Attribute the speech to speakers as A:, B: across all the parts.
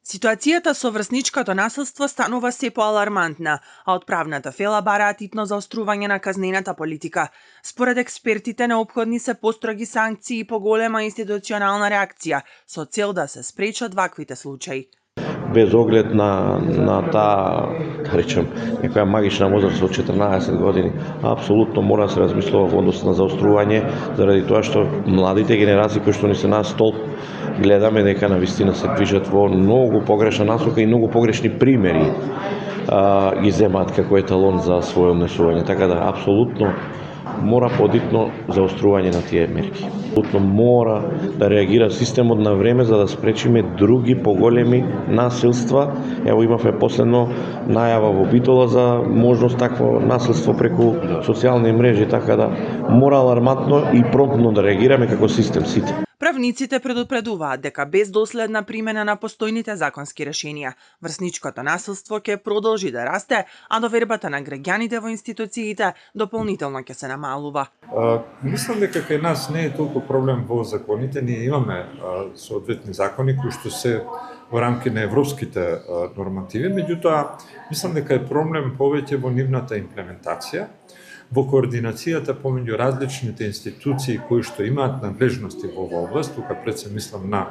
A: Ситуацијата со врсничкото насилство станува се поалармантна, а од правната фела бараат итно заострување на казнената политика. Според експертите неопходни се построги санкции и поголема институционална реакција со цел да се спречат ваквите случаи.
B: Без оглед на таа, да речем, некоја магична возраст од 14 години, апсолутно мора да се размислува во однос на заострување, заради тоа што младите генерации кои што ни се на столб, гледаме дека навистина се движат во многу погрешна насока и многу погрешни примери ги земаат како еталон за своје однесување. Така да апсолутно мора подитно заострување на тие мерки. Апсолутно мора да реагира системот на време за да спречиме други поголеми насилства. Ево имавме последно најава во Битола за можност такво насилство преку социјални мрежи, така да мора алармантно и промптно да реагираме како систем сите.
A: Правниците предупредуваат дека без доследна примена на постојните законски решенија, врсничкото насилство ќе продолжи да расте, а довербата на граѓаните во институциите дополнително ќе се намалува.
C: Мислам дека кај нас не е толку проблем во законите, ние имаме соодветни закони кои што се во рамки на европските нормативи, меѓутоа мислам дека е проблем повеќе во нивната имплементација, во координацијата помеѓу различните институции кои што имаат надлежности во оваа област, тука пред се мислам на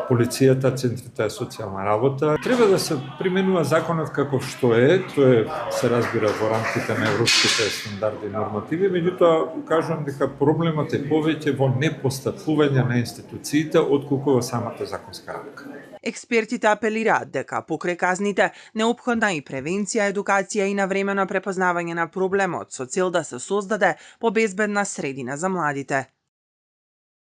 C: полицијата, центрите за социјална работа. Треба да се применува законот како што е, тоа се разбира во рамките на европските стандарди и нормативи, меѓутоа кажувам дека проблемот е повеќе во непостапување на институциите отколку во самата законска рамка.
A: Експертите апелираат дека покрај казните неопходна и превенција, едукација и навремено препознавање на проблемот со цел да се создаде побезбедна средина за младите.